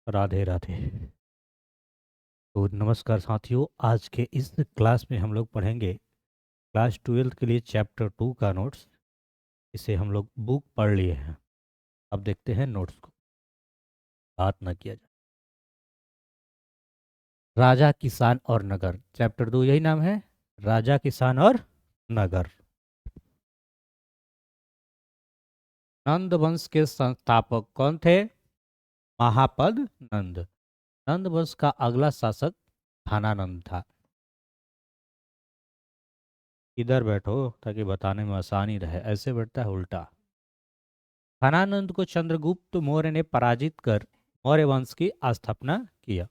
राधे राधे। तो नमस्कार साथियों, आज के इस क्लास में हम लोग पढ़ेंगे क्लास 12th के लिए चैप्टर 2 का नोट्स। इसे हम लोग बुक पढ़ लिए हैं। अब देखते हैं नोट्स को। बात ना किया जाए। राजा, किसान और नगर, चैप्टर 2 यही नाम है, राजा, किसान और नगर। नंद वंश के संस्थापक कौन थे? महापद नंद। नंद वंश का अगला शासक धनानंद था। इधर बैठो ताकि बताने में आसानी रहे, ऐसे बैठता है उल्टा। धनानंद को चंद्रगुप्त मौर्य ने पराजित कर मौर्य वंश की स्थापना किया।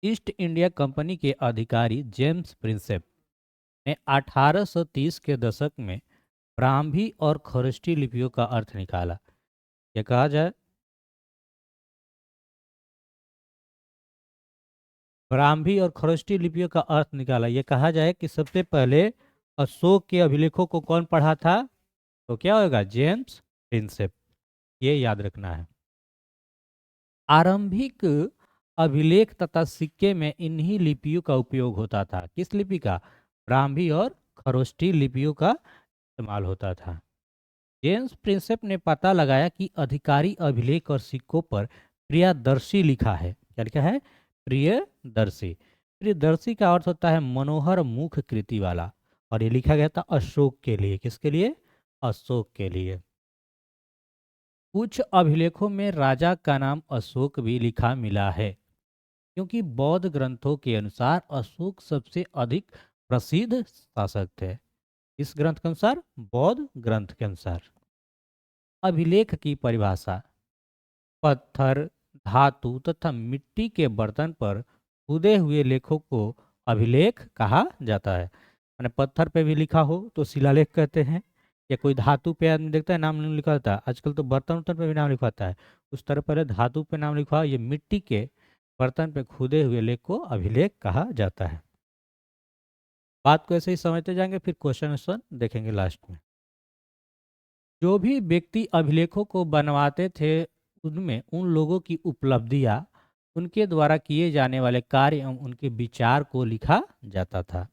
ईस्ट इंडिया कंपनी के अधिकारी जेम्स प्रिंसेप ने 1830 के दशक में ब्राह्मी और खरोष्टी लिपियों का अर्थ निकाला। यह कहा जाए, ब्राह्मी और खरोष्टी लिपियों का अर्थ निकाला, यह कहा जाए कि सबसे पहले अशोक के अभिलेखों को कौन पढ़ा था? तो क्या होगा? James Prinsep. ये याद रखना है। आरंभिक अभिलेख तथा सिक्के में इन्हीं लिपियों का उपयोग होता था। किस लिपि का? ब्राह्मी और खरोष्टी लिपियों का इस्तेमाल होता था। जेम्स प्रिंसेप ने पता लगाया कि अधिकारी अभिलेख और सिक्कों पर प्रियदर्शी लिखा है। क्या लिखा है? प्रियदर्शी। प्रियदर्शी का अर्थ होता है मनोहर मुख कृति वाला, और ये लिखा गया था अशोक के लिए। किसके लिए? अशोक के लिए। कुछ अभिलेखों में राजा का नाम अशोक भी लिखा मिला है, क्योंकि बौद्ध ग्रंथों के अनुसार अशोक सबसे अधिक प्रसिद्ध शासक थे। इस ग्रंथ के अनुसार, बौद्ध ग्रंथ के अनुसार। अभिलेख की परिभाषा: पत्थर, धातु तथा मिट्टी के बर्तन पर खुदे हुए लेखों को अभिलेख कहा जाता है। मैंने पत्थर पे भी लिखा हो तो शिलालेख कहते हैं, या कोई धातु पे आदमी देखता है नाम नहीं लिखा होता है, आजकल तो बर्तन उर्तन पे भी नाम लिखवाता है, उस तरह पहले धातु पे नाम लिखवा, ये मिट्टी के बर्तन पे खुदे हुए लेख को अभिलेख कहा जाता है। बात को ऐसे ही समझते जाएंगे, फिर क्वेश्चन आंसर देखेंगे लास्ट में। जो भी व्यक्ति अभिलेखों को बनवाते थे, उनमें उन लोगों की उपलब्धियां, उनके द्वारा किए जाने वाले कार्य एवं उनके विचार को लिखा जाता था।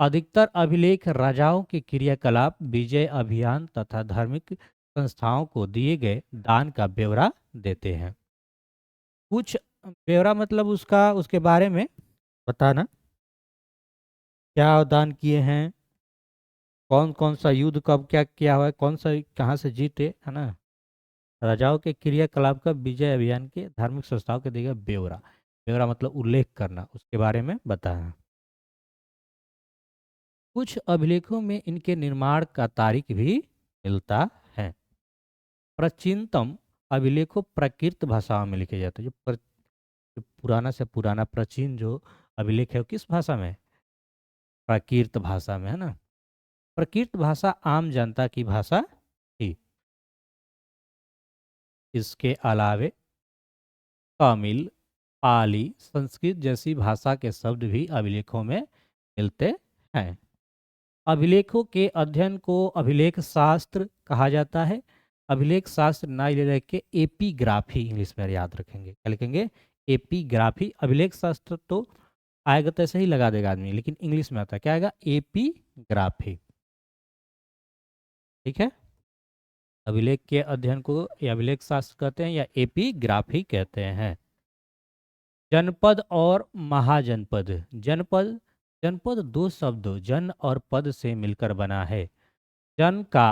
अधिकतर अभिलेख राजाओं के क्रियाकलाप, विजय अभियान तथा धार्मिक संस्थाओं को दिए गए दान का ब्यौरा देते हैं। कुछ ब्यौरा मतलब उसका, उसके बारे में बताना, क्या दान किए हैं, कौन कौन सा युद्ध कब क्या किया हुआ है, कौन सा कहाँ से जीते, है ना। राजाओं के क्रियाकलाप का, विजय अभियान के, धार्मिक संस्थाओं के देगा ब्यौरा। ब्यौरा मतलब उल्लेख करना, उसके बारे में बताना। कुछ अभिलेखों में इनके निर्माण का तारीख भी मिलता है। प्राचीनतम अभिलेखों प्राकृत भाषाओं में लिखे जाते हैं। जो पुराना से पुराना प्राचीन जो अभिलेख है वो किस भाषा में? प्राकृत भाषा में, है ना। प्राकृत भाषा आम जनता की भाषा थी। इसके अलावे तमिल, पाली, संस्कृत जैसी भाषा के शब्द भी अभिलेखों में मिलते हैं। अभिलेखों के अध्ययन को अभिलेख शास्त्र कहा जाता है। अभिलेख शास्त्र ना ले रख के एपीग्राफी इंग्लिश में याद रखेंगे। क्या लिखेंगे? एपीग्राफी। अभिलेख शास्त्र तो आएगा तो ऐसे ही लगा देगा आदमी, लेकिन इंग्लिश में आता है, क्या आएगा? एपीग्राफी। ठीक है। अभिलेख के अध्ययन को या अभिलेख शास्त्र कहते हैं या एपीग्राफी कहते हैं। जनपद और महाजनपद। जनपद, जनपद दो शब्दों जन और पद से मिलकर बना है। जन का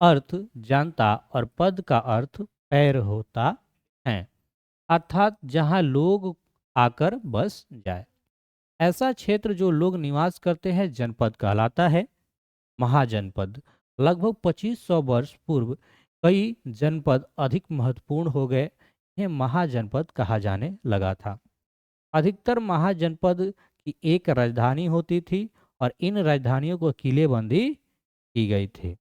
अर्थ जनता और पद का अर्थ पैर होता है, अर्थात जहाँ लोग आकर बस जाए। ऐसा क्षेत्र जो लोग निवास करते हैं जनपद कहलाता है। महाजनपद, लगभग 2500 वर्ष पूर्व कई जनपद अधिक महत्वपूर्ण हो गए, इन्हें महाजनपद कहा जाने लगा था। अधिकतर महाजनपद की एक राजधानी होती थी और इन राजधानियों को किलेबंदी की गई थी।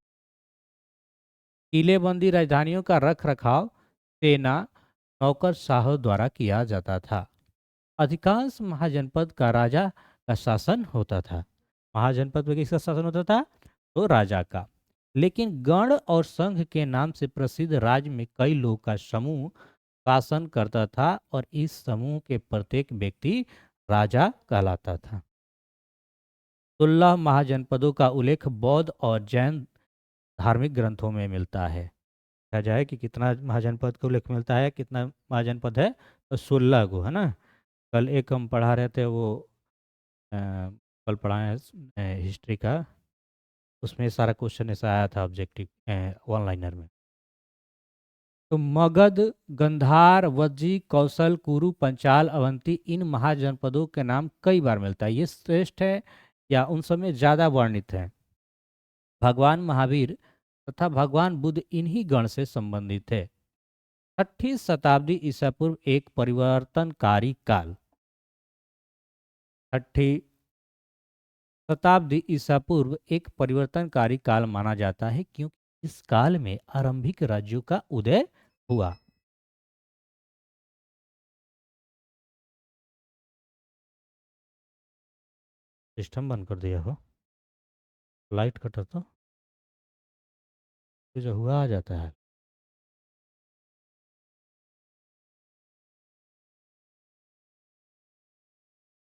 किलेबंदी राजधानियों का रख रखाव सेना, नौकरशाहों द्वारा किया जाता था। अधिकांश महाजनपद का राजा का शासन होता था। महाजनपद में किसका शासन होता था? तो राजा का। लेकिन गण और संघ के नाम से प्रसिद्ध राज्य में कई लोग का समूह शासन करता था और इस समूह के प्रत्येक व्यक्ति राजा कहलाता था। 16 महाजनपदों का उल्लेख बौद्ध और जैन धार्मिक ग्रंथों में मिलता है। कहा जाए कि कितना महाजनपद का उल्लेख मिलता है, कितना महाजनपद है, तो 16 को, है ना। कल एक हम पढ़ा रहे थे वो, अ, कल पढ़ाए हिस्ट्री का, उसमें सारा क्वेश्चन ऐसा आया था ऑब्जेक्टिव वन लाइनर में। तो मगध, गंधार, वज्जी, कौशल, कुरु, पंचाल, अवंती, इन महाजनपदों के नाम कई बार मिलता है। ये श्रेष्ठ है या उन सब में ज़्यादा वर्णित है। भगवान महावीर तथा भगवान बुद्ध इन्हीं गण से संबंधित है। 6ठी शताब्दी ईसा पूर्व एक परिवर्तनकारी काल। 6ठी शताब्दी ईसा पूर्व एक परिवर्तनकारी काल माना जाता है क्योंकि इस काल में आरंभिक राज्यों का उदय हुआ। सिस्टम बंद कर दिया हो, लाइट कटा तो जो हुआ आ जाता है।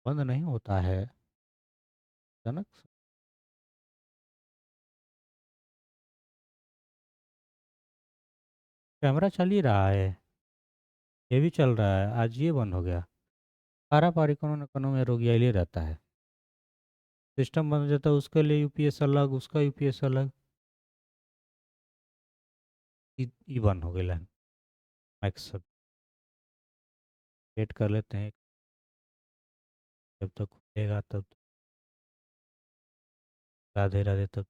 बंद नहीं होता है अचानक से। कैमरा चल ही रहा है, ये भी चल रहा है, आज ये बंद हो गया। पारा पारी कोनो न कोनो में रोगिया ही रहता है। सिस्टम बंद हो जाता है, उसके लिए यूपीएस अलग, उसका यूपीएस अलग। ये बंद हो गया। माइक सब वेट कर लेते हैं जब तक खुलेगा, तब राधे राधे तब।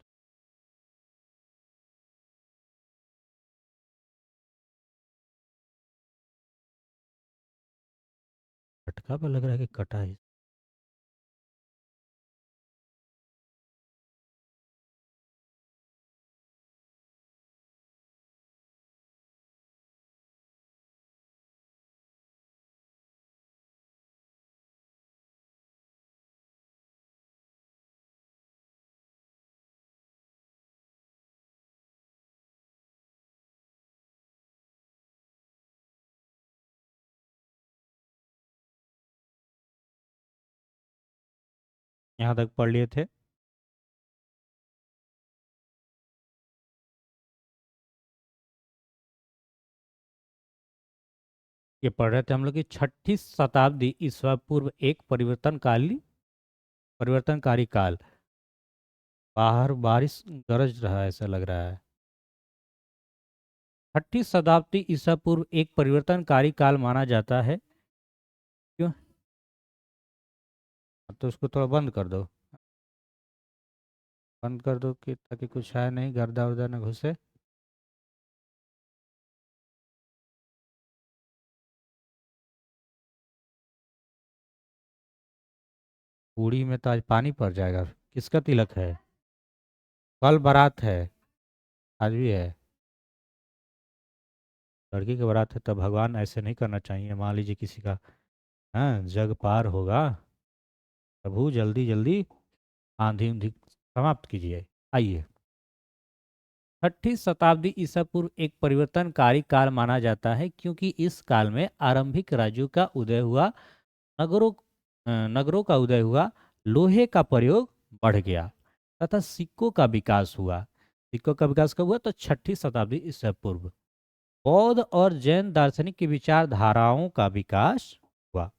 झटका पे लग रहा है कि कटा है। यहाँ तक पढ़ लिए थे। ये पढ़ रहे थे हम लोग कि 6ठी शताब्दी ईसा पूर्व एक परिवर्तनकारी काल। बाहर बारिश गरज रहा है ऐसा लग रहा है। 6ठी शताब्दी ईसा पूर्व एक परिवर्तनकारी काल माना जाता है। क्यों? तो उसको थोड़ा बंद कर दो, बंद कर दो कि ताकि कुछ आए नहीं, गर्दा उर्दा न घुसे। पूड़ी में तो आज पानी पड़ जाएगा। किसका तिलक है? कल बारात है, आज भी है। लड़की की बारात है, तब भगवान ऐसे नहीं करना चाहिए। मान लीजिए किसी का, हाँ, जग पार होगा, प्रभु जल्दी जल्दी आंधी ऊंधी समाप्त कीजिए। आइए। 6ठी शताब्दी ईसा पूर्व एक परिवर्तनकारी काल माना जाता है क्योंकि इस काल में आरंभिक राज्यों का उदय हुआ, नगरों नगरों का उदय हुआ, लोहे का प्रयोग बढ़ गया तथा सिक्कों का विकास हुआ। सिक्कों का विकास कब हुआ? तो 6ठी शताब्दी ईसा पूर्व। बौद्ध और जैन दार्शनिक की विचारधाराओं का विकास हुआ।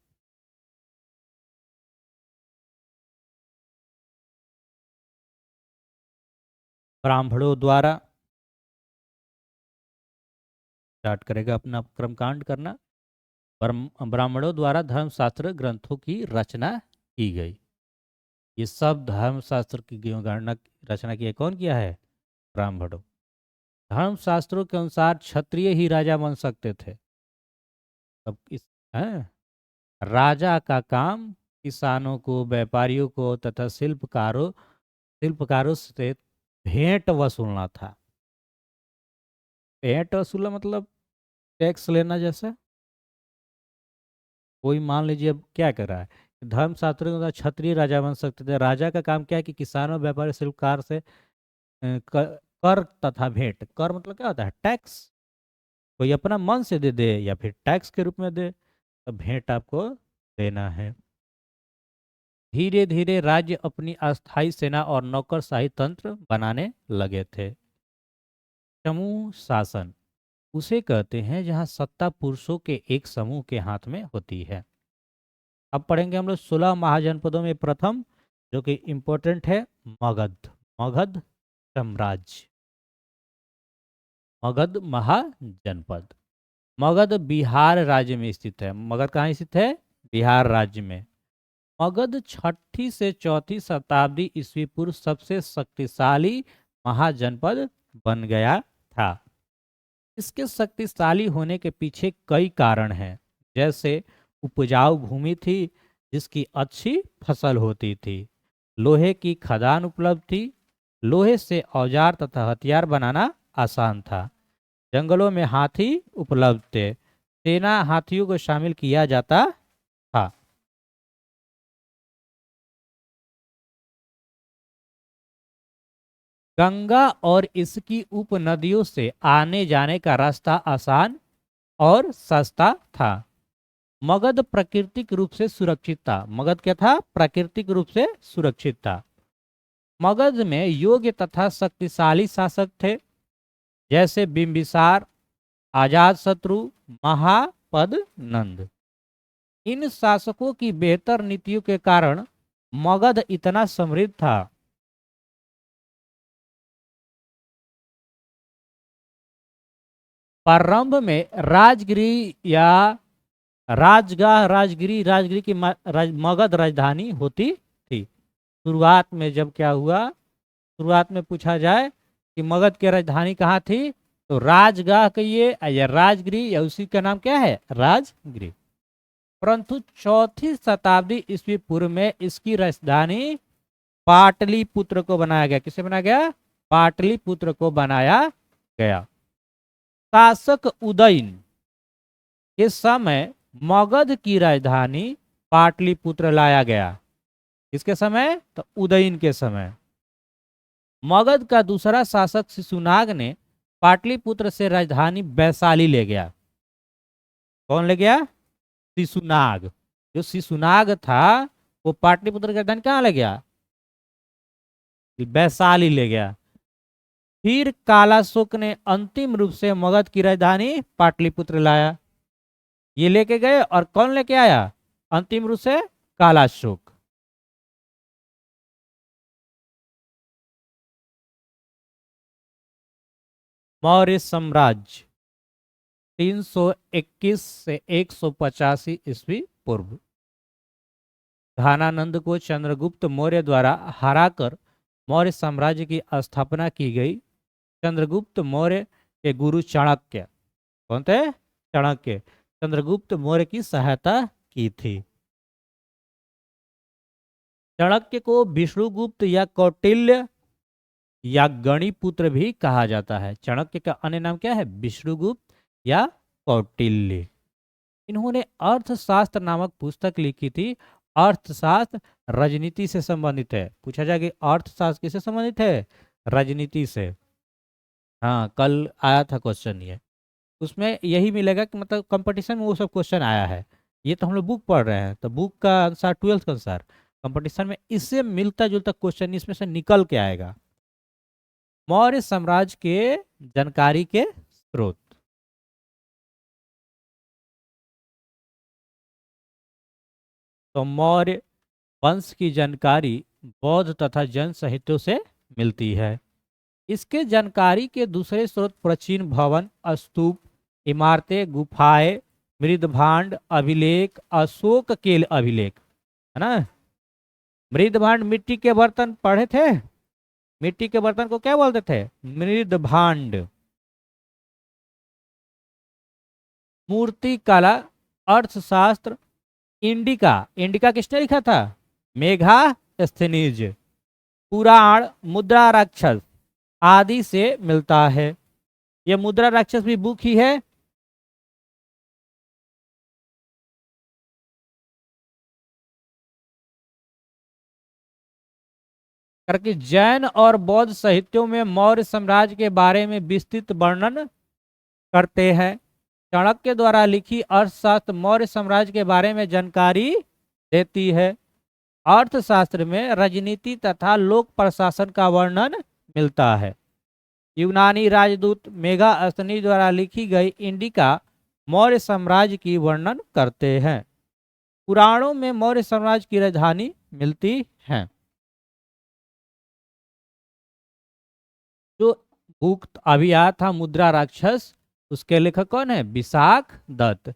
ब्राह्मणों द्वारा, स्टार्ट करेगा अपना कर्मकांड करना। ब्राह्मणों द्वारा धर्मशास्त्र ग्रंथों की रचना की गई। ये सब धर्मशास्त्र की गणना रचना की है, कौन किया है? ब्राह्मणों। धर्मशास्त्रों के अनुसार क्षत्रिय ही राजा बन सकते थे। अब इस है राजा का काम किसानों को, व्यापारियों को तथा शिल्पकारों से भेंट वसूलना था। भेंट वसूलना मतलब टैक्स लेना जैसा। कोई मान लीजिए अब क्या कर रहा है, धर्मशास्त्र के अनुसार क्षत्रिय राजा बन सकते थे। राजा का काम क्या है कि किसानों, व्यापारी, शिल्पकार से कर तथा भेंट। कर मतलब क्या होता है? टैक्स। कोई अपना मन से दे दे या फिर टैक्स के रूप में दे, तो भेंट आपको देना है। धीरे धीरे राज्य अपनी अस्थायी सेना और नौकरशाही तंत्र बनाने लगे थे। समूह शासन उसे कहते हैं जहां सत्ता पुरुषों के एक समूह के हाथ में होती है। अब पढ़ेंगे हम लोग 16 महाजनपदों में प्रथम, जो कि इंपॉर्टेंट है, मगध। मगध साम्राज्य, मगध महाजनपद। मगध बिहार राज्य में स्थित है। मगध कहाँ स्थित है? बिहार राज्य में। मगध छठी से चौथी शताब्दी ईस्वी पूर्व सबसे शक्तिशाली महाजनपद बन गया था। इसके शक्तिशाली होने के पीछे कई कारण हैं, जैसे उपजाऊ भूमि थी जिसकी अच्छी फसल होती थी, लोहे की खदान उपलब्ध थी, लोहे से औजार तथा हथियार बनाना आसान था, जंगलों में हाथी उपलब्ध थे, सेना हाथियों को शामिल किया जाता था। गंगा और इसकी उपनदियों से आने जाने का रास्ता आसान और सस्ता था। मगध प्राकृतिक रूप से सुरक्षित था। मगध क्या था? प्राकृतिक रूप से सुरक्षित था। मगध में योग्य तथा शक्तिशाली शासक थे, जैसे बिंबिसार, अजात शत्रु, महापद नंद। इन शासकों की बेहतर नीतियों के कारण मगध इतना समृद्ध था। प्रारंभ में राजगिरी या राजगाह, राजगिरी की मगध राजधानी होती थी। शुरुआत में जब क्या हुआ, शुरुआत में पूछा जाए कि मगध की राजधानी कहाँ थी, तो राजगाह कहिए या राजगिरी, या उसी का नाम क्या है? राजगिरी। परंतु चौथी शताब्दी ईस्वी पूर्व में इसकी राजधानी पाटलिपुत्र को बनाया गया। किसे बनाया गया? पाटलिपुत्र को बनाया गया। शासक उदयन के समय मगध की राजधानी पाटलिपुत्र लाया गया। किसके समय? तो उदयन के समय। मगध का दूसरा शासक शिशुनाग ने पाटलिपुत्र से राजधानी वैशाली ले गया। कौन ले गया? शिशुनाग। जो शिशुनाग था वो पाटलिपुत्र की राजधानी कहाँ ले गया? वैशाली ले गया। फिर कालाशोक ने अंतिम रूप से मगध की राजधानी पाटलिपुत्र लाया। ये लेके गए, और कौन लेके आया अंतिम रूप से? कालाशोक। मौर्य साम्राज्य 321 से 185 ईस्वी पूर्व। घानानंद को चंद्रगुप्त मौर्य द्वारा हराकर मौर्य साम्राज्य की स्थापना की गई। चंद्रगुप्त मौर्य के गुरु चाणक्य, कौन थे? चाणक्य, चंद्रगुप्त मौर्य की सहायता की थी। चाणक्य को विष्णुगुप्त या कौटिल्य या गणिपुत्र भी कहा जाता है। चाणक्य का अन्य नाम क्या है? विष्णुगुप्त या कौटिल्य। इन्होंने अर्थशास्त्र नामक पुस्तक लिखी थी। अर्थशास्त्र राजनीति से संबंधित है। पूछा जाए कि अर्थशास्त्र किससे संबंधित है? राजनीति से। हाँ, कल आया था क्वेश्चन ये, उसमें यही मिलेगा कि मतलब कंपटीशन में वो सब क्वेश्चन आया है। ये तो हम लोग बुक पढ़ रहे हैं, तो बुक का अनुसार, 12th के अनुसार कंपटीशन में इससे मिलता जुलता क्वेश्चन इसमें से निकल के आएगा। मौर्य साम्राज्य के जानकारी के स्रोत। तो मौर्य वंश की जानकारी बौद्ध तथा जैन साहित्यों से मिलती है। इसके जानकारी के दूसरे स्रोत प्राचीन भवन, स्तूप, इमारतें, गुफाएं, मृदभांड, अभिलेख, अशोक के अभिलेख, है ना। मृदभांड मिट्टी के बर्तन पढ़े थे? मिट्टी के बर्तन को क्या बोलते थे? मृदभांड। मूर्ति कला, अर्थशास्त्र, इंडिका। इंडिका किसने लिखा था? मेगास्थनीज। पुराण, मुद्रा राक्षस आदि से मिलता है। यह मुद्रा राक्षस भी बुक ही है। करके जैन और बौद्ध साहित्यों में मौर्य साम्राज्य के बारे में विस्तृत वर्णन करते हैं। चाणक्य द्वारा लिखी अर्थशास्त्र मौर्य साम्राज्य के बारे में जानकारी देती है। अर्थशास्त्र में राजनीति तथा लोक प्रशासन का वर्णन मिलता है। यूनानी राजदूत मेगास्थनी द्वारा लिखी गई इंडिका मौर्य साम्राज्य की वर्णन करते हैं। पुराणों में मौर्य साम्राज्य की राजधानी मिलती है। जो बुक अभी आया था मुद्रा राक्षस, उसके लेखक कौन है? विशाख दत्त।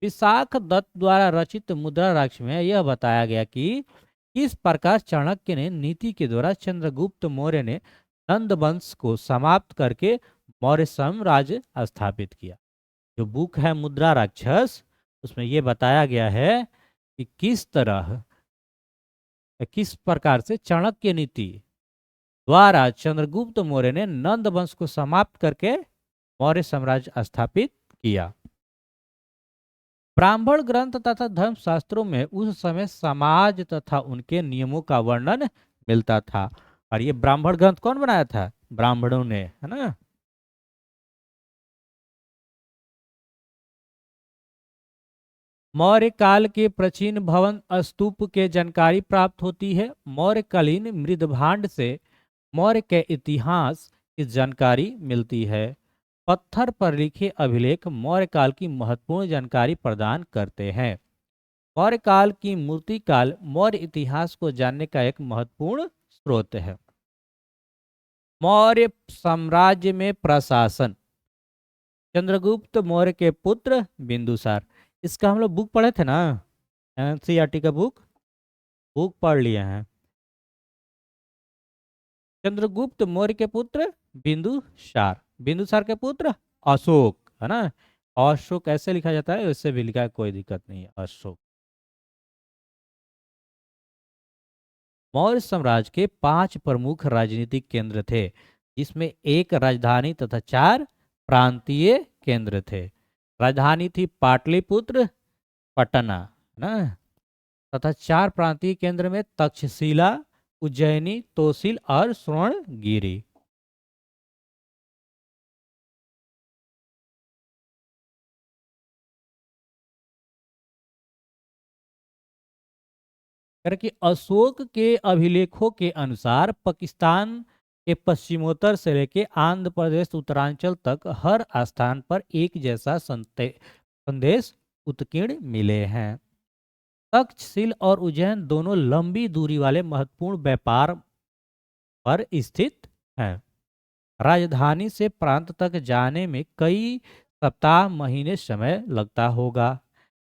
विशाख दत्त द्वारा रचित मुद्रा राक्षस में यह बताया गया कि किस प्रकार चाणक्य ने नीति के द्वारा चंद्रगुप्त मौर्य ने नंद वंश को समाप्त करके मौर्य साम्राज्य स्थापित किया। जो बुक है मुद्रा राक्षस, उसमें यह बताया गया है कि किस प्रकार से चाणक्य नीति द्वारा चंद्रगुप्त मौर्य ने नंद वंश को समाप्त करके मौर्य साम्राज्य स्थापित किया। ब्राह्मण ग्रंथ तथा धर्मशास्त्रों में उस समय समाज तथा उनके नियमों का वर्णन मिलता था। और ये ब्राह्मण ग्रंथ कौन बनाया था? ब्राह्मणों ने, है ना। मौर्य काल के प्राचीन भवन स्तूप के जानकारी प्राप्त होती है। मौर्यकालीन मृदभांड से मौर्य के इतिहास की जानकारी मिलती है। पत्थर पर लिखे अभिलेख मौर्य काल की महत्वपूर्ण जानकारी प्रदान करते हैं। मौर्य काल की मूर्तिकाल मौर्य इतिहास को जानने का एक महत्वपूर्ण स्रोत है। मौर्य साम्राज्य में प्रशासन। चंद्रगुप्त मौर्य के पुत्र बिंदुसार, इसका हम लोग बुक पढ़े थे ना, एनसीईआरटी का बुक पढ़ लिए हैं। चंद्रगुप्त मौर्य के पुत्र बिंदुसार, बिंदुसार के पुत्र अशोक, है ना। अशोक ऐसे लिखा जाता है, वैसे भी लिखा है, कोई दिक्कत नहीं है, अशोक। मौर्य साम्राज्य के 5 प्रमुख राजनीतिक केंद्र थे, जिसमें एक राजधानी तथा 4 प्रांतीय केंद्र थे। राजधानी थी पाटलिपुत्र, पटना, ना, तथा 4 प्रांतीय केंद्र में तक्षशिला, उज्जैनी, तोसिल और स्वर्णगिरी। कि अशोक के अभिलेखों के अनुसार पाकिस्तान के पश्चिमोत्तर से लेकर आंध्र प्रदेश उत्तरांचल तक हर स्थान पर एक जैसा संदेश उत्कीर्ण मिले हैं। तक्षशिला और उज्जैन दोनों लंबी दूरी वाले महत्वपूर्ण व्यापार पर स्थित हैं। राजधानी से प्रांत तक जाने में कई सप्ताह महीने समय लगता होगा।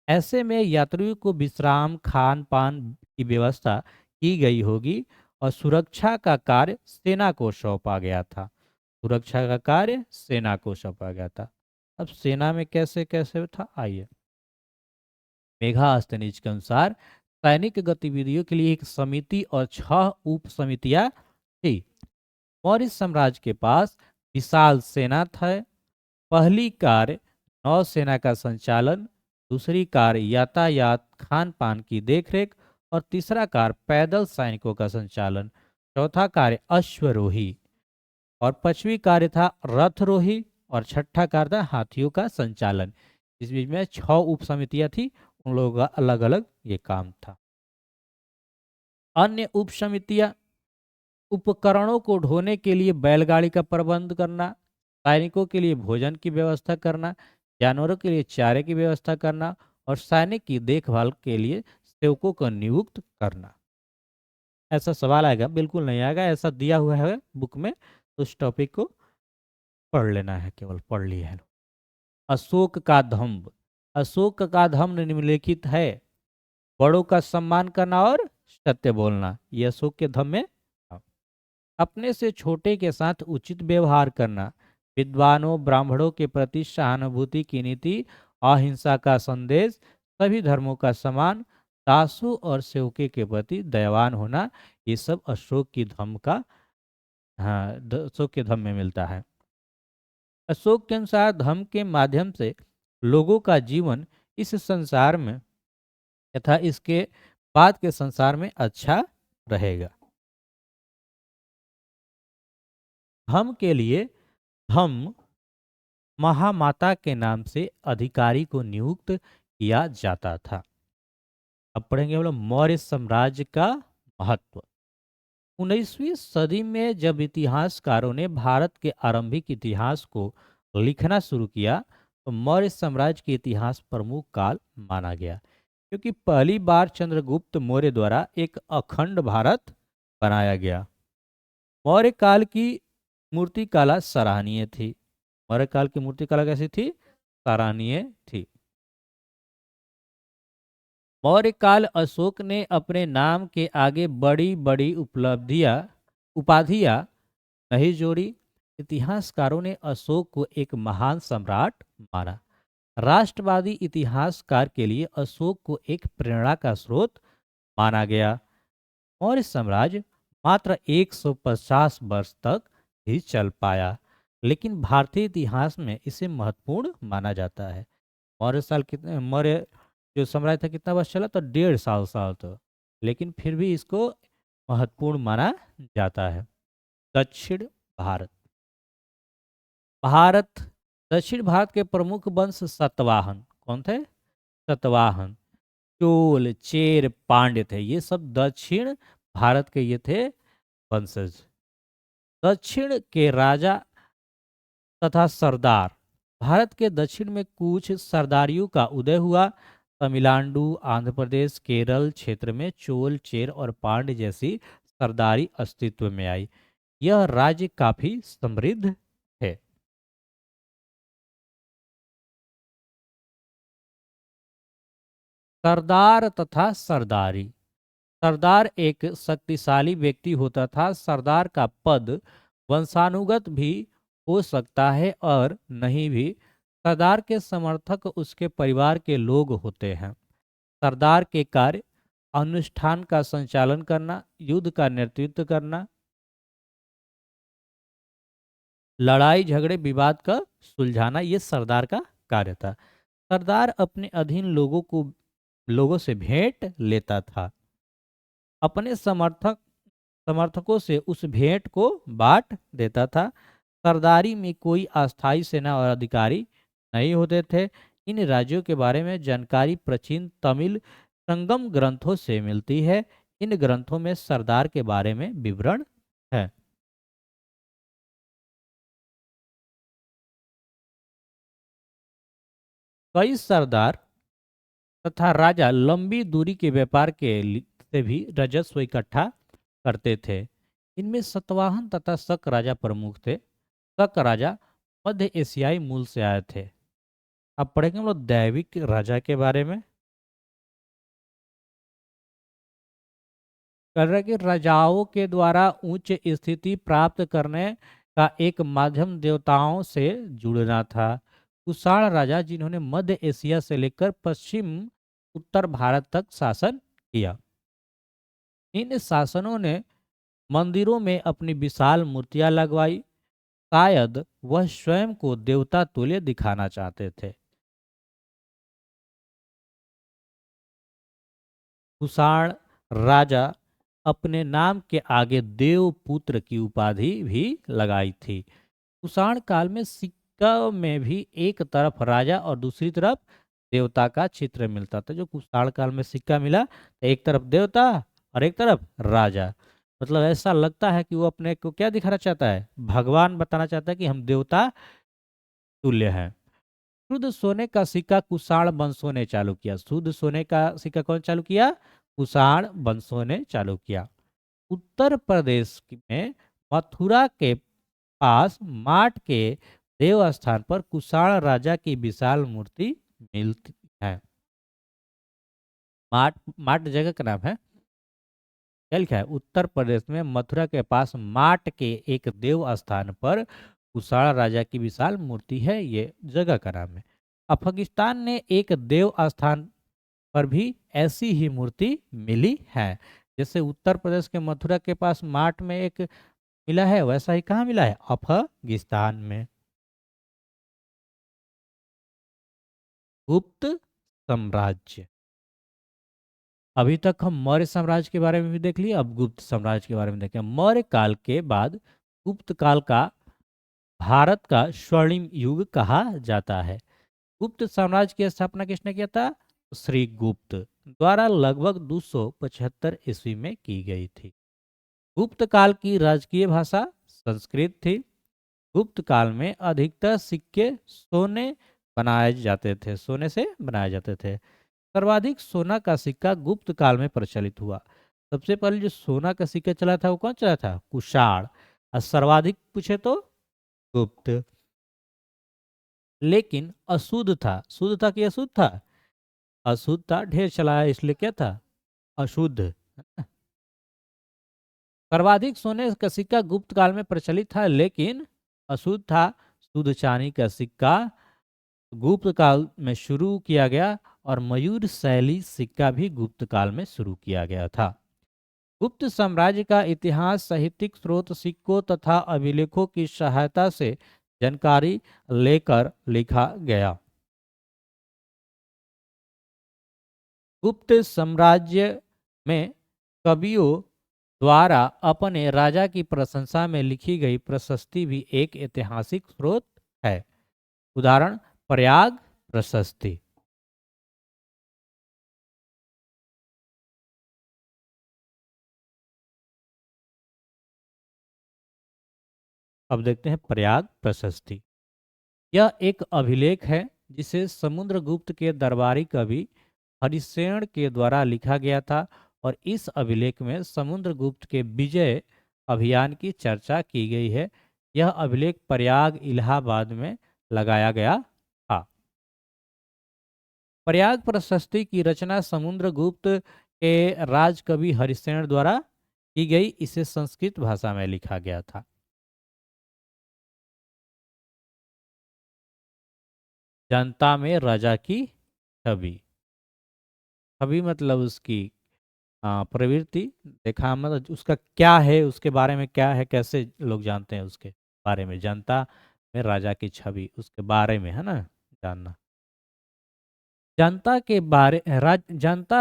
ऐसे में यात्रियों को विश्राम, खान पान की व्यवस्था की गई होगी और सुरक्षा का कार्य सेना को सौंपा गया था। सुरक्षा का कार्य सेना को सौंपा गया था। अब सेना में कैसे कैसे था, आइए। मेघास्थनीज के अनुसार सैनिक गतिविधियों के लिए एक समिति और 6 उप समितियां थी। मौर्य साम्राज्य के पास विशाल सेना था। पहली कार्य नौसेना का संचालन, दूसरी कार्य यातायात, खान पान की देखरेख और तीसरा कार्य पैदल सैनिकों का संचालन। चौथा कार्य अश्वरोही और 5वीं कार्य था रथरोही और 6ठा कार्य था हाथियों का संचालन। इस बीच में 6 उप समितियां थी, उन लोगों का अलग अलग ये काम था। अन्य उप समितियां उपकरणों को ढोने के लिए बैलगाड़ी का प्रबंध करना, सैनिकों के लिए भोजन की व्यवस्था करना, जानवरों के लिए चारे की व्यवस्था करना और सैनिक की देखभाल के लिए सेवकों को नियुक्त करना। ऐसा सवाल आएगा? बिल्कुल नहीं आएगा, ऐसा दिया हुआ है बुक में, तो उस टॉपिक को पढ़ लेना है, केवल पढ़ लिया है। अशोक का धम्म। अशोक का धम्म निम्नलिखित है: बड़ों का सम्मान करना और सत्य बोलना, ये अशोक के धम्म में। अपने से छोटे के साथ उचित व्यवहार करना, विद्वानों ब्राह्मणों के प्रति सहानुभूति की नीति, अहिंसा का संदेश, सभी धर्मों का सम्मान, दासों और सेवके के प्रति दयावान होना, ये सब अशोक की धम्म का, हाँ, अशोक के धम्म में मिलता है। अशोक के अनुसार धम्म के माध्यम से लोगों का जीवन इस संसार में तथा इसके बाद के संसार में अच्छा रहेगा। धम्म के लिए धम्म महामाता के नाम से अधिकारी को नियुक्त किया जाता था। अब पढ़ेंगे हम लोग मौर्य साम्राज्य का महत्व। 19वीं सदी में जब इतिहासकारों ने भारत के आरंभिक इतिहास को लिखना शुरू किया तो मौर्य साम्राज्य के इतिहास प्रमुख काल माना गया, क्योंकि पहली बार चंद्रगुप्त मौर्य द्वारा एक अखंड भारत बनाया गया। मौर्य काल की मूर्तिकला सराहनीय थी। मौर्य काल की मूर्तिकला कैसी थी? सराहनीय थी। मौर्य काल अशोक ने अपने नाम के आगे बड़ी बड़ी उपाधियां नहीं जोड़ी। इतिहासकारों ने अशोक को एक महान सम्राट माना। राष्ट्रवादी इतिहासकार के लिए अशोक को एक प्रेरणा का स्रोत माना गया। मौर्य साम्राज्य मात्र 150 वर्ष तक ही चल पाया, लेकिन भारतीय इतिहास में इसे महत्वपूर्ण माना जाता है। मौर्य जो साम्राज्य था कितना वर्ष चला? तो 150 साल तो, लेकिन फिर भी इसको महत्वपूर्ण माना जाता है। दक्षिण भारत भारत दक्षिण भारत के प्रमुख वंश सतवाहन कौन थे? सतवाहन, चोल, चेर, पांड्य थे। ये सब दक्षिण भारत के ये थे वंशज। दक्षिण के राजा तथा सरदार। भारत के दक्षिण में कुछ सरदारियों का उदय हुआ। तमिलनाडु, आंध्र प्रदेश, केरल क्षेत्र में चोल, चेर और पांड्य जैसी सरदारी अस्तित्व में आई। यह राज्य काफी समृद्ध है। सरदार तथा सरदारी। सरदार एक शक्तिशाली व्यक्ति होता था। सरदार का पद वंशानुगत भी हो सकता है और नहीं भी। सरदार के समर्थक उसके परिवार के लोग होते हैं। सरदार के कार्य अनुष्ठान का संचालन करना, युद्ध का नेतृत्व करना, लड़ाई झगड़े विवाद का सुलझाना, ये सरदार का कार्य था। सरदार अपने अधीन लोगों से भेंट लेता था। अपने समर्थकों से उस भेंट को बांट देता था। सरदारी में कोई अस्थायी सेना और अधिकारी नहीं होते थे। इन राज्यों के बारे में जानकारी प्राचीन तमिल संगम ग्रंथों से मिलती है। इन ग्रंथों में सरदार के बारे में विवरण है। कई सरदार तथा राजा लंबी दूरी के व्यापार से भी राजस्व इकट्ठा करते थे। इनमें सतवाहन तथा शक राजा प्रमुख थे। शक राजा मध्य एशियाई मूल से आए थे। अब पढ़ेंगे हम लोग दैविक राजा के बारे में। कर रहे कि राजाओं के द्वारा उच्च स्थिति प्राप्त करने का एक माध्यम देवताओं से जुड़ना था। कुषाण राजा जिन्होंने मध्य एशिया से लेकर पश्चिम उत्तर भारत तक शासन किया। इन शासनों ने मंदिरों में अपनी विशाल मूर्तियां लगवाई। शायद वह स्वयं को देवता तुल्य दिखाना चाहते थे। कुषाण राजा अपने नाम के आगे देवपुत्र की उपाधि भी लगाई थी। कुषाण काल में सिक्का में भी एक तरफ राजा और दूसरी तरफ देवता का चित्र मिलता था। जो कुषाण काल में सिक्का मिला तो एक तरफ देवता और एक तरफ राजा। मतलब ऐसा लगता है कि वो अपने को क्या दिखाना चाहता है? भगवान बताना चाहता है कि हम देवता तुल्य हैं। शुद्ध सोने का सिक्का कुषाण वंशों ने चालू किया। शुद्ध सोने का सिक्का कौन चालू किया? कुषाण वंशों ने चालू किया। उत्तर प्रदेश में मथुरा के पास माट के देव स्थान पर कुषाण राजा की विशाल मूर्ति मिलती है। माट माट जगह का नाम है। क्या लिखा है? उत्तर प्रदेश में मथुरा के पास माट के एक देव स्थान पर कुषाण राजा की विशाल मूर्ति है। ये जगह का नाम है। अफगानिस्तान ने एक देव स्थान पर भी ऐसी ही मूर्ति मिली है। जैसे उत्तर प्रदेश के मथुरा के पास माट में एक मिला है, वैसा ही कहाँ मिला है? अफगानिस्तान में। गुप्त साम्राज्य। अभी तक हम मौर्य साम्राज्य के बारे में भी देख लिए, अब गुप्त साम्राज्य के बारे में देखें। मौर्य काल के बाद गुप्त काल का भारत का स्वर्णिम युग कहा जाता है। गुप्त साम्राज्य की स्थापना किसने किया था? श्री गुप्त द्वारा लगभग 275 ईस्वी में की गई थी। गुप्त काल की राजकीय भाषा संस्कृत थी। गुप्त काल में अधिकतर सिक्के सोने से बनाए जाते थे। सर्वाधिक सोना का सिक्का गुप्त काल में प्रचलित हुआ। सबसे पहले जो सोना का सिक्का चला था वो कौन चला था? कुषाण। और सर्वाधिक पूछे तो गुप्त। लेकिन अशुद्ध था। शुद्ध था कि अशुद्ध था? अशुद्ध था, ढेर चलाया इसलिए क्या था? अशुद्ध। सर्वाधिक सोने का सिक्का गुप्त काल में प्रचलित था लेकिन अशुद्ध था। शुद्ध चांदी का सिक्का गुप्त काल में शुरू किया गया और मयूर शैली सिक्का भी गुप्त काल में शुरू किया गया था। गुप्त साम्राज्य का इतिहास साहित्यिक स्रोत, सिक्कों तथा अभिलेखों की सहायता से जानकारी लेकर लिखा गया। गुप्त साम्राज्य में कवियों द्वारा अपने राजा की प्रशंसा में लिखी गई प्रशस्ति भी एक ऐतिहासिक स्रोत है। उदाहरण, प्रयाग प्रशस्ति। अब देखते हैं प्रयाग प्रशस्ति। यह एक अभिलेख है जिसे समुद्रगुप्त के दरबारी कवि हरिसेन के द्वारा लिखा गया था और इस अभिलेख में समुद्रगुप्त के विजय अभियान की चर्चा की गई है। यह अभिलेख प्रयाग इलाहाबाद में लगाया गया था। प्रयाग प्रशस्ति की रचना समुद्रगुप्त के राजकवि हरिसेन द्वारा की गई। इसे संस्कृत भाषा में लिखा गया था। जनता में राजा की छवि। छवि मतलब उसकी प्रवृत्ति। देखा मतलब उसका क्या है, उसके बारे में क्या है, कैसे लोग जानते हैं उसके बारे में। जनता में राजा की छवि, उसके बारे में है ना जानना। जनता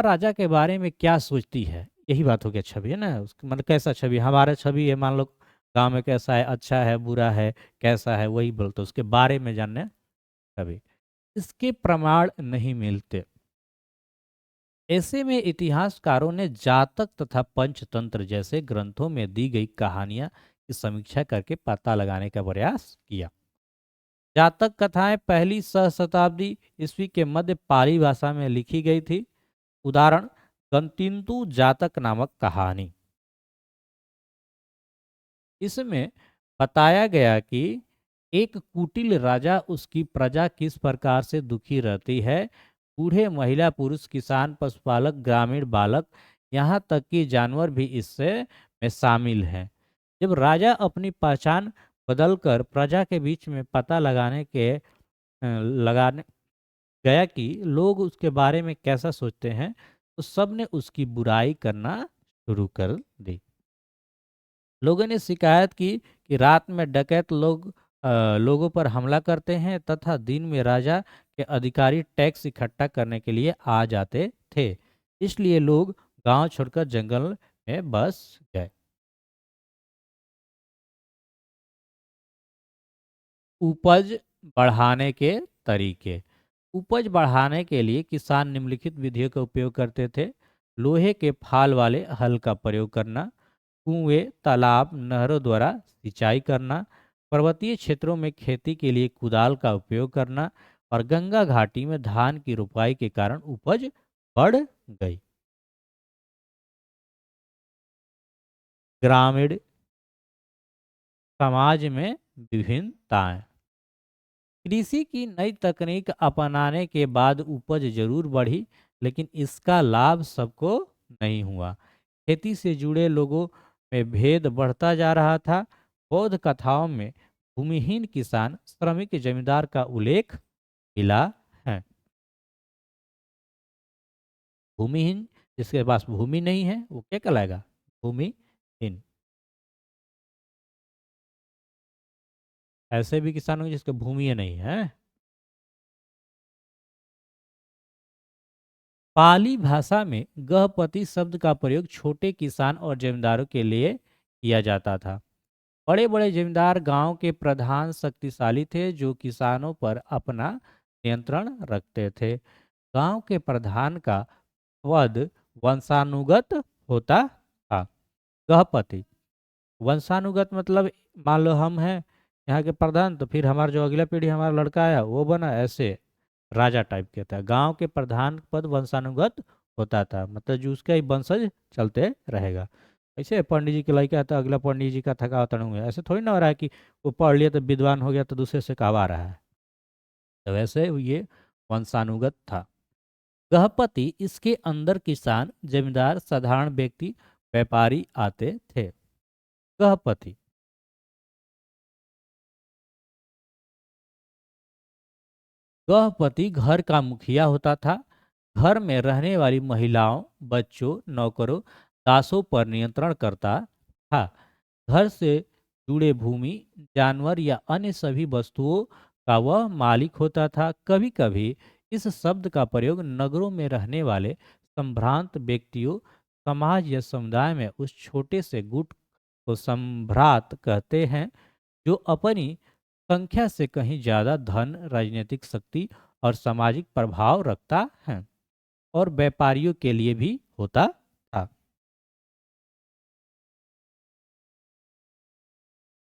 राजा के बारे में क्या सोचती है, यही बात हो गया। छवि है ना, उसका मतलब कैसा छवि। हमारा छवि है, मान लो गांव में कैसा है, अच्छा है, बुरा है, कैसा है, वही बोलते उसके बारे में जानने छवि। इसके प्रमाण नहीं मिलते। ऐसे में इतिहासकारों ने जातक तथा पंचतंत्र जैसे ग्रंथों में दी गई कहानियां की समीक्षा करके पता लगाने का प्रयास किया। जातक कथाएं पहली सहस्त्राब्दी ईस्वी के मध्य पाली भाषा में लिखी गई थी। उदाहरण, गणतिन्तु जातक नामक कहानी। इसमें बताया गया कि एक कुटिल राजा, उसकी प्रजा किस प्रकार से दुखी रहती है। बूढ़े, महिला, पुरुष, किसान, पशुपालक, ग्रामीण, बालक, यहाँ तक कि जानवर भी इससे में शामिल हैं। जब राजा अपनी पहचान बदलकर प्रजा के बीच में पता लगाने गया कि लोग उसके बारे में कैसा सोचते हैं, तो सबने उसकी बुराई करना शुरू कर दी। लोगों ने शिकायत की कि रात में डकैत लोगों पर हमला करते हैं तथा दिन में राजा के अधिकारी टैक्स इकट्ठा करने के लिए आ जाते थे। इसलिए लोग गांव छोड़कर जंगल में बस गए। उपज बढ़ाने के तरीके। उपज बढ़ाने के लिए किसान निम्नलिखित विधियों का उपयोग करते थे। लोहे के फाल वाले हल का प्रयोग करना, कुएं, तालाब, नहरों द्वारा सिंचाई करना, पर्वतीय क्षेत्रों में खेती के लिए कुदाल का उपयोग करना और गंगा घाटी में धान की रोपाई के कारण उपज बढ़ गई। ग्रामीण समाज में विभिन्नताएं। कृषि की नई तकनीक अपनाने के बाद उपज जरूर बढ़ी, लेकिन इसका लाभ सबको नहीं हुआ। खेती से जुड़े लोगों में भेद बढ़ता जा रहा था। बौद्ध कथाओं में भूमिहीन किसान, श्रमिक, जमींदार का उल्लेख मिला है। भूमिहीन, जिसके पास भूमि नहीं है वो क्या कहलाएगा? भूमिहीन। ऐसे भी किसान होंगे जिसके भूमि नहीं है। पाली भाषा में गहपति शब्द का प्रयोग छोटे किसान और जमींदारों के लिए किया जाता था। बड़े बड़े जमींदार गांव के प्रधान शक्तिशाली थे जो किसानों पर अपना नियंत्रण रखते थे। गांव के प्रधान का पद वंशानुगत होता था। गृहपति वंशानुगत मतलब मान लो हम हैं यहाँ के प्रधान, तो फिर हमारा जो अगला पीढ़ी हमारा लड़का आया वो बना, ऐसे राजा टाइप के था। गांव के प्रधान पद वंशानुगत होता था, मतलब जो उसका ही वंशज चलते रहेगा। ऐसे पंडित जी के लड़का है तो अगला पंडित जी का थका होता नहीं है, ऐसे थोड़ी ना हो रहा है कि वो पढ़ लिया तो विद्वान हो गया तो दूसरे से कहवा रहा है। तो वैसे ये वंशानुगत था। गृहपति इसके अंदर किसान, जमींदार, साधारण व्यक्ति, व्यापारी आते थे। गृहपति गृहपति घर का मुखिया होता था। घर में रहने वाली महिलाओं, बच्चों, नौकरों, दासों पर नियंत्रण करता था। घर से जुड़े भूमि, जानवर या अन्य सभी वस्तुओं का वह मालिक होता था। कभी कभी इस शब्द का प्रयोग नगरों में रहने वाले संभ्रांत व्यक्तियों, समाज या समुदाय में उस छोटे से गुट को संभ्रात कहते हैं जो अपनी संख्या से कहीं ज्यादा धन, राजनीतिक शक्ति और सामाजिक प्रभाव रखता है, और व्यापारियों के लिए भी होता था।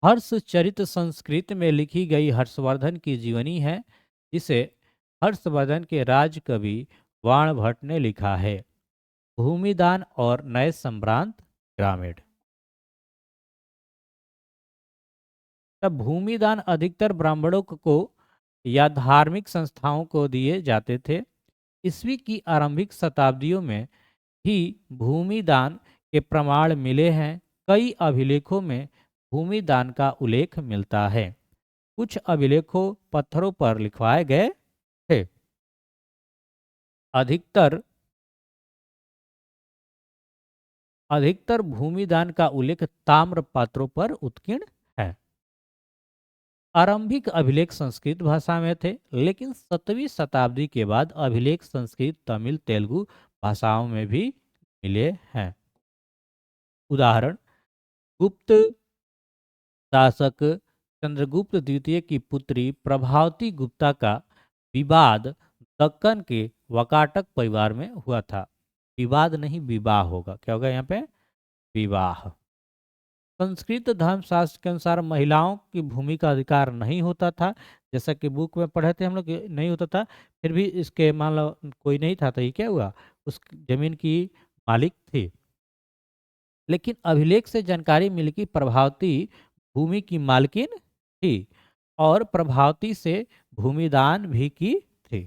हर्षचरित संस्कृत में लिखी गई हर्षवर्धन की जीवनी है, जिसे हर्षवर्धन के राजकवि वाणभट्ट ने लिखा है। भूमिदान और नए सम्रांत ग्रामीण। तब भूमिदान अधिकतर ब्राह्मणों को या धार्मिक संस्थाओं को दिए जाते थे। ईस्वी की आरंभिक शताब्दियों में ही भूमिदान के प्रमाण मिले हैं। कई अभिलेखों में भूमिदान का उल्लेख मिलता है। कुछ अभिलेखों पत्थरों पर लिखवाए गए थे। अधिकतर अधिकतर भूमिदान का उल्लेख ताम्र पात्रों पर उत्कीर्ण है। आरंभिक अभिलेख संस्कृत भाषा में थे, लेकिन 7वीं शताब्दी के बाद अभिलेख संस्कृत, तमिल, तेलुगु भाषाओं में भी मिले हैं। उदाहरण: गुप्त शासक चंद्रगुप्त द्वितीय की पुत्री प्रभावती गुप्ता का विवाद दक्कन के वकाटक परिवार में हुआ था। विवाद नहीं, विवाह होगा। क्या होगा यहाँ पे? विवाह। संस्कृत धर्मशास्त्र के अनुसार महिलाओं की भूमि का अधिकार नहीं होता था। जैसा कि बुक में पढ़े थे हम लोग, नहीं होता था। फिर भी इसके मान लो कोई नहीं था तो ये क्या हुआ, उस जमीन की मालिक थी। लेकिन अभिलेख से जानकारी मिली कि प्रभावती भूमि की मालकिन थी और प्रभावती से भूमिदान भी की थी।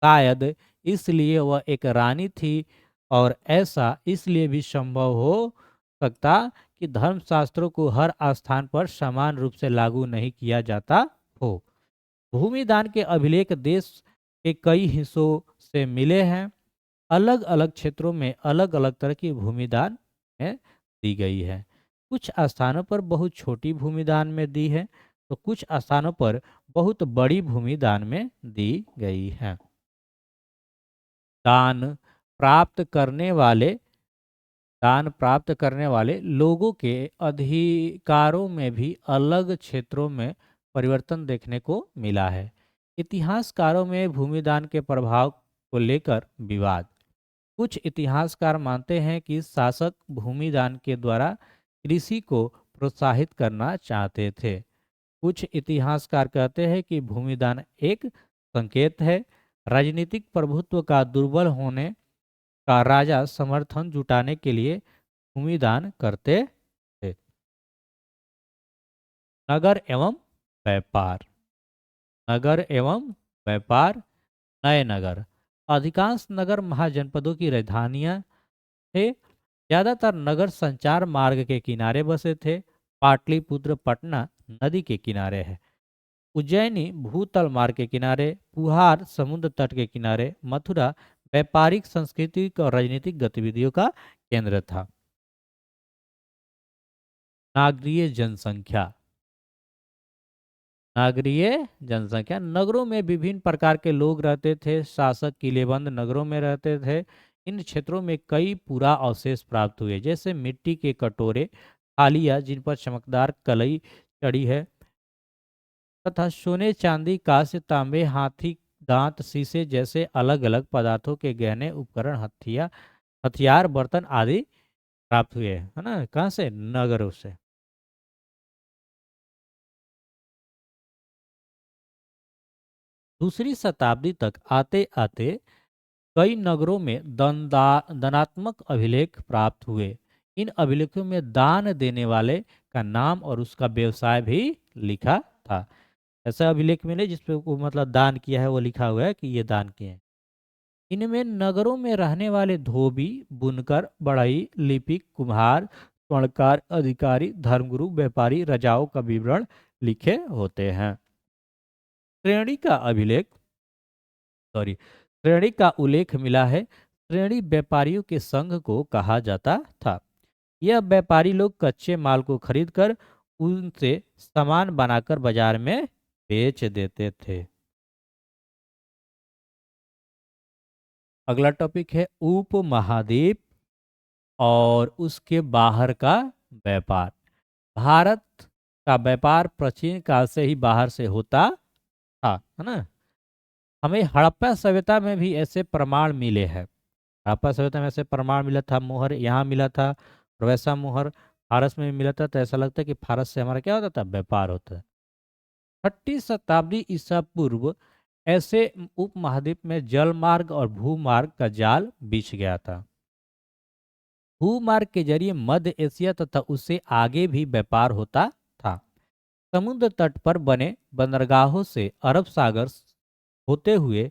शायद इसलिए वह एक रानी थी, और ऐसा इसलिए भी संभव हो सकता कि धर्मशास्त्रों को हर स्थान पर समान रूप से लागू नहीं किया जाता हो। भूमिदान के अभिलेख देश के कई हिस्सों से मिले हैं। अलग अलग क्षेत्रों में अलग अलग तरह की भूमिदान में दी गई है। कुछ स्थानों पर बहुत छोटी भूमिदान में दी है, तो कुछ स्थानों पर बहुत बड़ी भूमिदान में दी गई है। दान प्राप्त करने वाले दान प्राप्त करने वाले लोगों के अधिकारों में भी अलग क्षेत्रों में परिवर्तन देखने को मिला है। इतिहासकारों में भूमिदान के प्रभाव को लेकर विवाद। कुछ इतिहासकार मानते हैं कि शासक भूमिदान के द्वारा कृषि को प्रोत्साहित करना चाहते थे। कुछ इतिहासकार कहते हैं कि भूमिदान एक संकेत है राजनीतिक प्रभुत्व का दुर्बल होने का। राजा समर्थन जुटाने के लिए भूमिदान करते थे। नगर एवं व्यापार। नगर एवं व्यापार। नए नगर। अधिकांश नगर महाजनपदों की राजधानियां थे। ज्यादातर नगर संचार मार्ग के किनारे बसे थे। पाटलिपुत्र पटना नदी के किनारे है। उज्जैनी भूतल मार्ग के किनारे। पुहार समुद्र तट के किनारे। मथुरा व्यापारिक, सांस्कृतिक और राजनीतिक गतिविधियों का केंद्र था। नागरीय जनसंख्या। नागरीय जनसंख्या। नगरों में विभिन्न प्रकार के लोग रहते थे। शासक किलेबंद नगरों में रहते थे। इन क्षेत्रों में कई पुरा अवशेष प्राप्त हुए, जैसे मिट्टी के कटोरे, थालियाँ जिन पर चमकदार कलई चढ़ी है, तथा सोने, चांदी, कांस्य, तांबे, हाथी दांत, शीशे जैसे अलग अलग पदार्थों के गहने, उपकरण, हथियार, बर्तन आदि प्राप्त हुए, है ना? कहाँ से? नगरों से। दूसरी शताब्दी तक आते आते कई नगरों में दानात्मक अभिलेख प्राप्त हुए। इन अभिलेखों में दान देने वाले का नाम और उसका व्यवसाय भी लिखा था। ऐसा अभिलेख मिले जिसपे वो मतलब दान किया है, वो लिखा हुआ है कि ये दान किए हैं। इनमें नगरों में रहने वाले धोबी, बुनकर, बढ़ई, लिपिक, कुम्हार, स्वर्णकार, अधिकारी, धर्मगुरु, व्यापारी, राजाओं का विवरण लिखे होते हैं। श्रेणी का अभिलेख सॉरी श्रेणी का उल्लेख मिला है। श्रेणी व्यापारियों के संघ को कहा जाता था। यह व्यापारी लोग कच्चे माल को खरीदकर उनसे सामान बनाकर बाजार में बेच देते थे। अगला टॉपिक है उपमहाद्वीप और उसके बाहर का व्यापार। भारत का व्यापार प्राचीन काल से ही बाहर से होता था, है ना? हमें हड़प्पा सभ्यता में भी ऐसे प्रमाण मिले हैं। हड़प्पा सभ्यता में ऐसे प्रमाण मिला था, मोहर यहाँ मिला था, और वैसा मोहर फारस में भी मिला था। तो ऐसा लगता है कि फारस से हमारा क्या होता था? व्यापार होता है। 6ठी शताब्दी ईसा पूर्व ऐसे उपमहाद्वीप में जल मार्ग और भूमार्ग का जाल बिछ गया था। भूमार्ग के जरिए मध्य एशिया तथा उससे आगे भी व्यापार होता था। समुद्र तट पर बने बंदरगाहों से अरब सागर होते हुए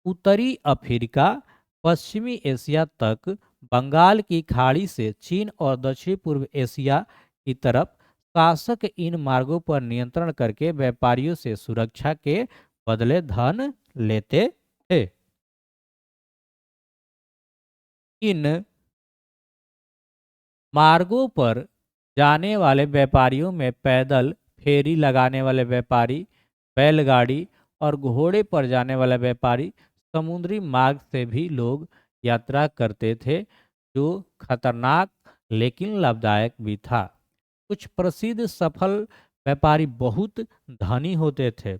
उत्तरी अफ्रीका, पश्चिमी एशिया तक, बंगाल की खाड़ी से चीन और दक्षिण पूर्व एशिया की तरफ शासक इन मार्गों पर नियंत्रण करके व्यापारियों से सुरक्षा के बदले धन लेते थे। इन मार्गों पर जाने वाले व्यापारियों में पैदल फेरी लगाने वाले व्यापारी, बैलगाड़ी और घोड़े पर जाने वाले व्यापारी, समुद्री मार्ग से भी लोग यात्रा करते थे, जो खतरनाक लेकिन लाभदायक भी था। कुछ प्रसिद्ध सफल व्यापारी बहुत धनी होते थे।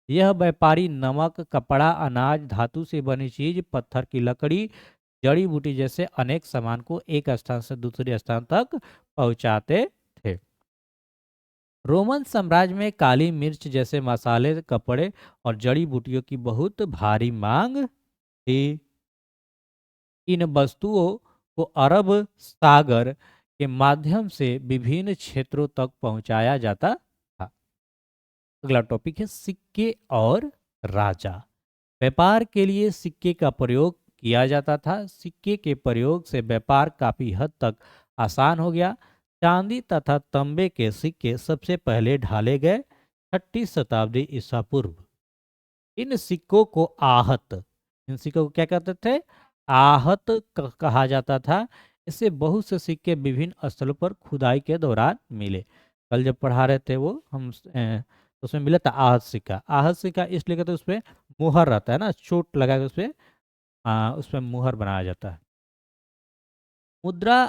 यह व्यापारी नमक, कपड़ा, अनाज, धातु से बनी चीज, पत्थर की लकड़ी, जड़ी बूटी जैसे अनेक सामान को एक स्थान से दूसरे स्थान तक पहुंचाते थे। रोमन साम्राज्य में काली मिर्च जैसे मसाले, कपड़े और जड़ी बूटियों की बहुत भारी मांग थी। इन वस्तुओं को अरब सागर के माध्यम से विभिन्न क्षेत्रों तक पहुंचाया जाता था। अगला टॉपिक है सिक्के और राजा। व्यापार के लिए सिक्के का प्रयोग किया जाता था। सिक्के के प्रयोग से व्यापार काफी हद तक आसान हो गया। चांदी तथा तांबे के सिक्के सबसे पहले ढाले गए 6ठी शताब्दी ईसा पूर्व। इन सिक्कों को आहत इन सिक्कों को क्या कहते थे? आहत कहा जाता था। इससे बहुत से सिक्के विभिन्न स्थलों पर खुदाई के दौरान मिले। कल जब पढ़ा रहे थे वो हम उसमें मिला था आहत सिक्का। आहत सिक्का इसलिए कहते हैं उसपे मुहर रहता है ना, चोट लगा के उसपे मुहर बनाया जाता है। मुद्रा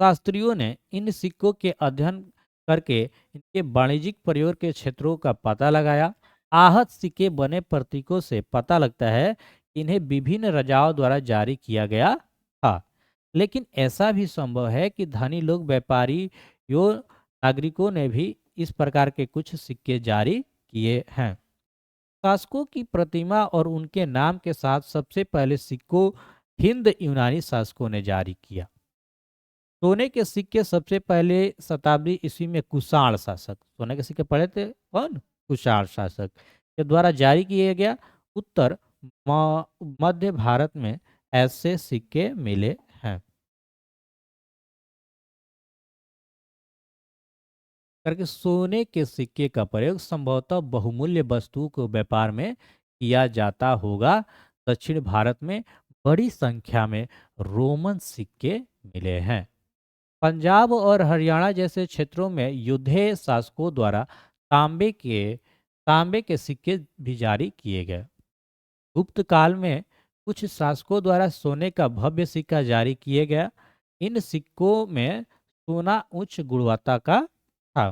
शास्त्रियों ने इन सिक्कों के अध्ययन करके इनके वाणिज्यिक प्रयोग के क्षेत्रों का पता लगाया। आहत सिक्के बने प्रतीकों से पता लगता है कि इन्हें विभिन्न राजाओं द्वारा जारी किया गया था। लेकिन ऐसा भी संभव है कि धनी लोग, व्यापारियों, नागरिकों ने भी इस प्रकार के कुछ सिक्के जारी किए हैं। शासकों की प्रतिमा और उनके नाम के साथ सबसे पहले सिक्कों हिंद यूनानी शासकों ने जारी किया। सोने के सिक्के सबसे पहले शताब्दी ईस्वी में कुषाण शासक, सोने के सिक्के पढ़े थे कौन? कुषाण शासक के द्वारा जारी किए गया। उत्तर मध्य भारत में ऐसे सिक्के मिले हैं। करके सोने के सिक्के का प्रयोग संभवतः बहुमूल्य वस्तुओं को व्यापार में किया जाता होगा। दक्षिण भारत में बड़ी संख्या में रोमन सिक्के मिले हैं। पंजाब और हरियाणा जैसे क्षेत्रों में युद्धेय शासकों द्वारा तांबे के सिक्के भी जारी किए गए। गुप्त काल में कुछ शासकों द्वारा सोने का भव्य सिक्का जारी किए गया। इन सिक्कों में सोना उच्च गुणवत्ता का था।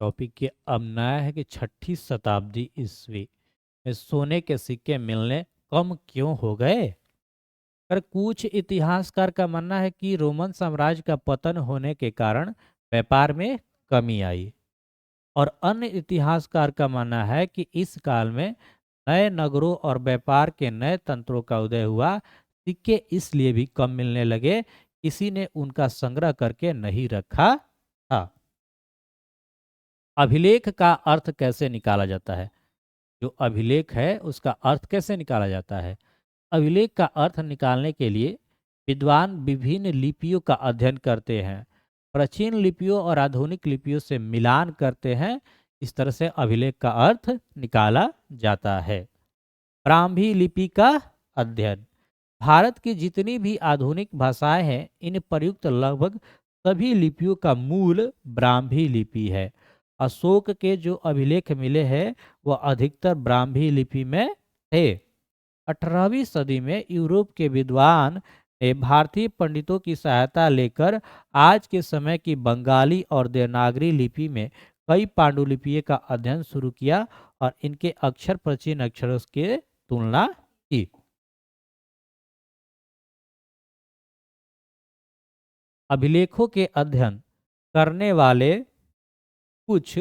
टॉपिक के अब नया है कि 6ठी शताब्दी ईस्वी में सोने के सिक्के मिलने कम क्यों हो गए। पर कुछ इतिहासकार का मानना है कि रोमन साम्राज्य का पतन होने के कारण व्यापार में कमी आई, और अन्य इतिहासकार का मानना है कि इस काल में नए नगरों और व्यापार के नए तंत्रों का उदय हुआ। सिक्के इसलिए भी कम मिलने लगे, किसी ने उनका संग्रह करके नहीं रखा था। अभिलेख का अर्थ कैसे निकाला जाता है। जो अभिलेख है उसका अर्थ कैसे निकाला जाता है। अभिलेख का अर्थ निकालने के लिए विद्वान विभिन्न लिपियों का अध्ययन करते हैं, प्राचीन लिपियों और आधुनिक लिपियों से मिलान करते हैं। इस तरह से अभिलेख का अर्थ निकाला जाता है। ब्राह्मी लिपि का अध्ययन। भारत की जितनी भी आधुनिक भाषाएं हैं, इन प्रयुक्त लगभग सभी लिपियों का मूल ब्राह्मी लिपि है। अशोक के जो अभिलेख मिले हैं वह अधिकतर ब्राह्मी लिपि में थे। 18वीं सदी में यूरोप के विद्वान ने भारतीय पंडितों की सहायता लेकर आज के समय की बंगाली और देवनागरी लिपि में कई पांडुलिपियों का अध्ययन शुरू किया और इनके अक्षर प्राचीन अक्षरों के तुलना की। अभिलेखों के अध्ययन करने वाले कुछ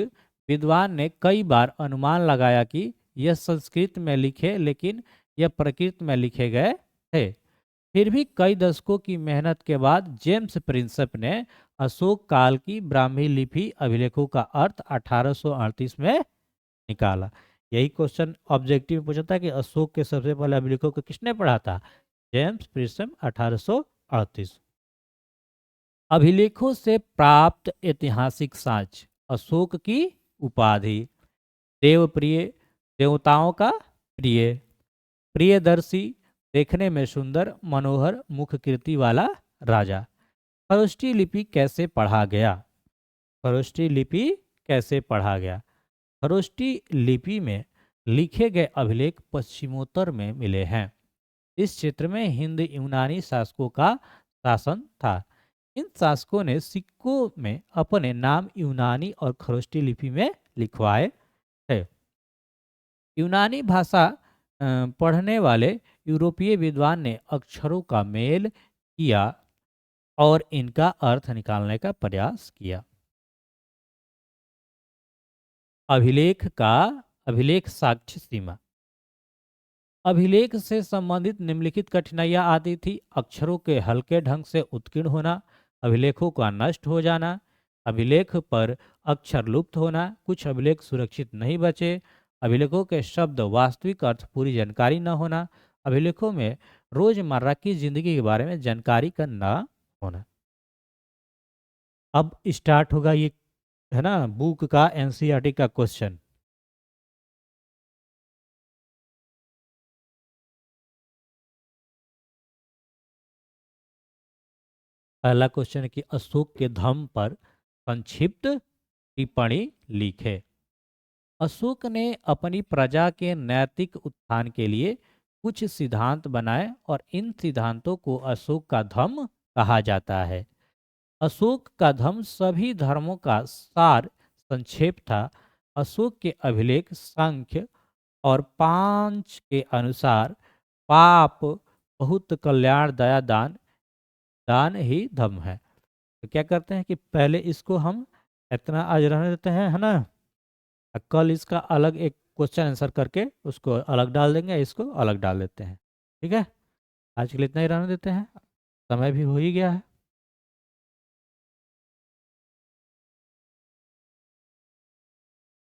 विद्वान ने कई बार अनुमान लगाया कि यह संस्कृत में लिखे, लेकिन यह प्राकृत में लिखे गए थे। फिर भी कई दशकों की मेहनत के बाद जेम्स प्रिंसेप ने अशोक काल की ब्राह्मी लिपि अभिलेखों का अर्थ 1838 में निकाला। यही क्वेश्चन ऑब्जेक्टिव में पूछा था कि अशोक के सबसे पहले अभिलेखों को किसने पढ़ा था। James Prinsep 1838। अभिलेखों से प्राप्त ऐतिहासिक साक्ष्य। अशोक की उपाधि। देवप्रिय, देवताओं का प्रिय। प्रियदर्शी, देखने में सुंदर मनोहर मुखकृति वाला राजा। खरोष्ठी लिपि कैसे पढ़ा गया। खरोष्ठी लिपि कैसे पढ़ा गया। खरोष्ठी लिपि में लिखे गए अभिलेख पश्चिमोत्तर में मिले हैं। इस क्षेत्र में हिंद यूनानी शासकों का शासन था। इन शासकों ने सिक्कों में अपने नाम यूनानी और खरोष्ठी लिपि में लिखवाए थे। यूनानी भाषा पढ़ने वाले यूरोपीय विद्वान ने अक्षरों का मेल किया और इनका अर्थ निकालने का प्रयास किया। अभिलेख साक्ष्य सीमा। अभिलेख से संबंधित निम्नलिखित कठिनाइयां आती थी। अक्षरों के हल्के ढंग से उत्कीर्ण होना, अभिलेखों का नष्ट हो जाना, अभिलेख पर अक्षर लुप्त होना, कुछ अभिलेख सुरक्षित नहीं बचे, अभिलेखों के शब्द वास्तविक अर्थ पूरी जानकारी न होना, अभिलेखों में रोजमर्रा की जिंदगी के बारे में जानकारी का न होना। अब स्टार्ट होगा ये, है ना, बुक का एनसीईआरटी का क्वेश्चन। पहला क्वेश्चन है कि अशोक के धम्म पर संक्षिप्त टिप्पणी लिखे। अशोक ने अपनी प्रजा के नैतिक उत्थान के लिए कुछ सिद्धांत बनाए और इन सिद्धांतों को अशोक का धम्म कहा जाता है। अशोक का धम्म सभी धर्मों का सार संक्षेप था। अशोक के अभिलेख सांख्य और पांच के अनुसार पाप, बहुत, कल्याण, दया, दान ही धम्म है। तो क्या करते हैं कि पहले इसको हम इतना आज रहने देते हैं, है ना। कल इसका अलग एक क्वेश्चन आंसर करके उसको अलग डाल देंगे, इसको अलग डाल देते हैं। ठीक है, आज के लिए इतना ही रहने देते हैं, समय भी हो ही गया है।